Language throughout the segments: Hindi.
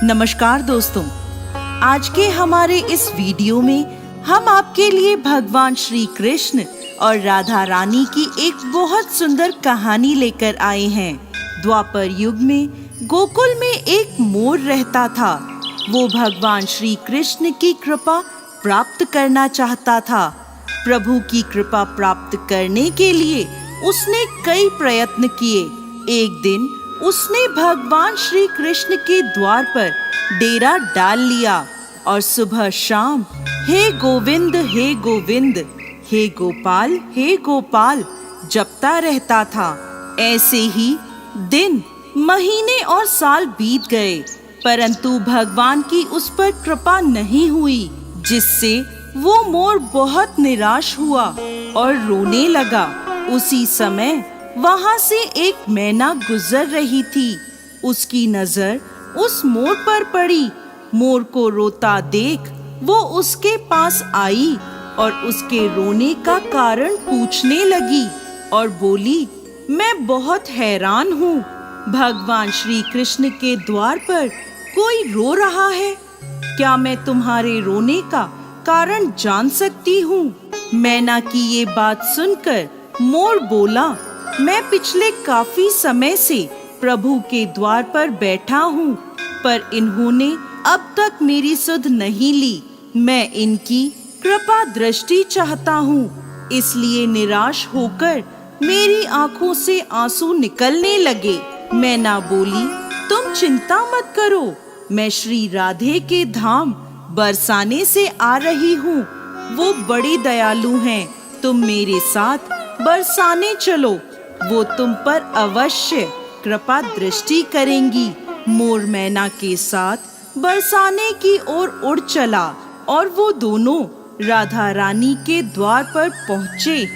नमस्कार दोस्तों, आज के हमारे इस वीडियो में हम आपके लिए भगवान श्री कृष्ण और राधा रानी की एक बहुत सुंदर कहानी लेकर आए हैं। द्वापर युग में गोकुल में एक मोर रहता था। वो भगवान श्री कृष्ण की कृपा प्राप्त करना चाहता था। प्रभु की कृपा प्राप्त करने के लिए उसने कई प्रयत्न किए। एक दिन उसने भगवान श्री कृष्ण के द्वार पर डेरा डाल लिया और सुबह शाम हे गोविंद हे गोविंद, हे गोपाल जपता रहता था। ऐसे ही दिन, महीने और साल बीत गए, परंतु भगवान की उस पर कृपा नहीं हुई, जिससे वो मोर बहुत निराश हुआ और रोने लगा। उसी समय वहां से एक मैना गुजर रही थी। उसकी नजर उस मोर पर पड़ी। मोर को रोता देख वो उसके पास आई और उसके रोने का कारण पूछने लगी और बोली, मैं बहुत हैरान हूँ। भगवान श्री कृष्ण के द्वार पर कोई रो रहा है। क्या मैं तुम्हारे रोने का कारण जान सकती हूँ? मैना की ये बात सुनकर मोर बोला, मैं पिछले काफी समय से प्रभु के द्वार पर बैठा हूँ, पर इन्होंने अब तक मेरी सुध नहीं ली। मैं इनकी कृपा दृष्टि चाहता हूँ, इसलिए निराश होकर मेरी आंखों से आंसू निकलने लगे। मैना बोली, तुम चिंता मत करो, मैं श्री राधे के धाम बरसाने से आ रही हूँ। वो बड़ी दयालु हैं। तुम मेरे साथ बरसाने चलो, वो तुम पर अवश्य कृपा दृष्टि करेंगी। मोर मैना के साथ बरसाने की ओर उड़ चला और वो दोनों राधा रानी के द्वार पर पहुँचे।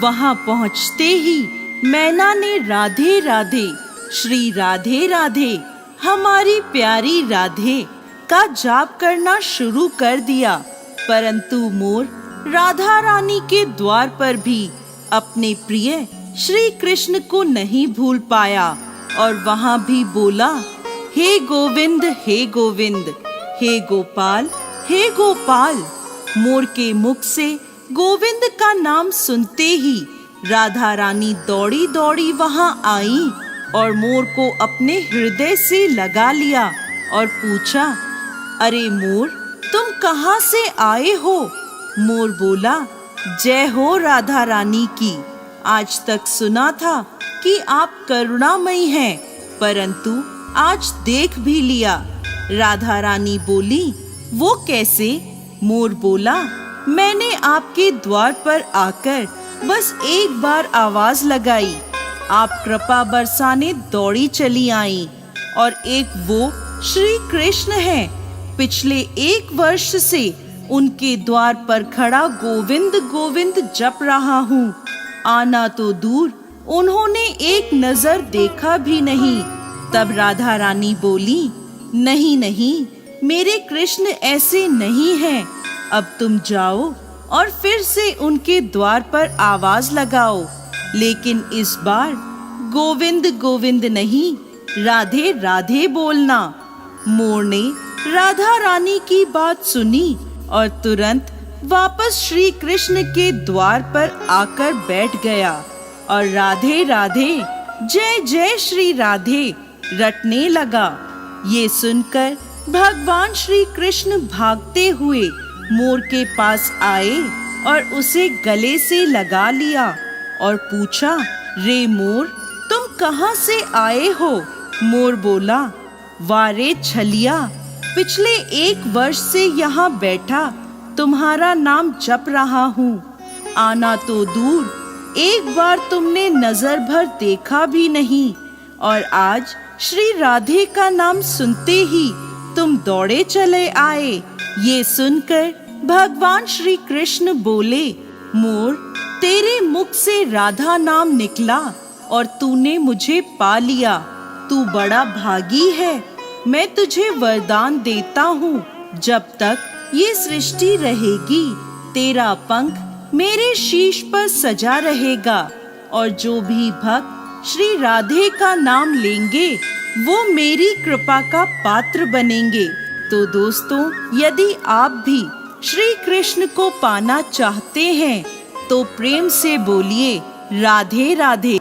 वहाँ पहुँचते ही मैना ने राधे राधे, श्री राधे राधे, हमारी प्यारी राधे का जाप करना शुरू कर दिया। परंतु मोर राधा रानी के द्वार पर भी अपने प्रिय श्री कृष्ण को नहीं भूल पाया और वहाँ भी बोला, हे गोविंद हे गोविंद, हे गोपाल। मोर के मुख से गोविंद का नाम सुनते ही राधा रानी दौड़ी दौड़ी वहाँ आई और मोर को अपने हृदय से लगा लिया और पूछा, अरे मोर, तुम कहाँ से आए हो? मोर बोला, जय हो राधा रानी की। आज तक सुना था कि आप करुणामयी हैं, परंतु आज देख भी लिया। राधा रानी बोली, वो कैसे? मोर बोला, मैंने आपके द्वार पर आकर बस एक बार आवाज लगाई, आप कृपा बरसाने दौड़ी चली आई और एक वो श्री कृष्ण हैं। पिछले 1 वर्ष से उनके द्वार पर खड़ा गोविंद गोविंद जप रहा हूँ। आना तो दूर, उन्होंने एक नजर देखा भी नहीं। तब राधा रानी बोली, नहीं, मेरे कृष्ण ऐसे नहीं हैं। अब तुम जाओ और फिर से उनके द्वार पर आवाज लगाओ, लेकिन इस बार गोविंद गोविंद नहीं, राधे राधे बोलना। मोर ने राधा रानी की बात सुनी और तुरंत वापस श्री कृष्ण के द्वार पर आकर बैठ गया और राधे राधे, जय जय श्री राधे रटने लगा। ये सुनकर भगवान श्री कृष्ण भागते हुए मोर के पास आए और उसे गले से लगा लिया और पूछा, रे मोर, तुम कहाँ से आए हो? मोर बोला, वारे छलिया, पिछले 1 वर्ष से यहाँ बैठा तुम्हारा नाम जप रहा हूँ। आना तो दूर, एक बार तुमने नजर भर देखा भी नहीं और आज श्री राधे का नाम सुनते ही तुम दौड़े चले आए। ये सुनकर भगवान श्री कृष्ण बोले, मोर, तेरे मुख से राधा नाम निकला और तूने मुझे पा लिया। तू बड़ा भागी है। मैं तुझे वरदान देता हूँ, जब तक ये सृष्टि रहेगी तेरा पंख मेरे शीश पर सजा रहेगा और जो भी भक्त श्री राधे का नाम लेंगे वो मेरी कृपा का पात्र बनेंगे। तो दोस्तों, यदि आप भी श्री कृष्ण को पाना चाहते हैं तो प्रेम से बोलिए राधे राधे।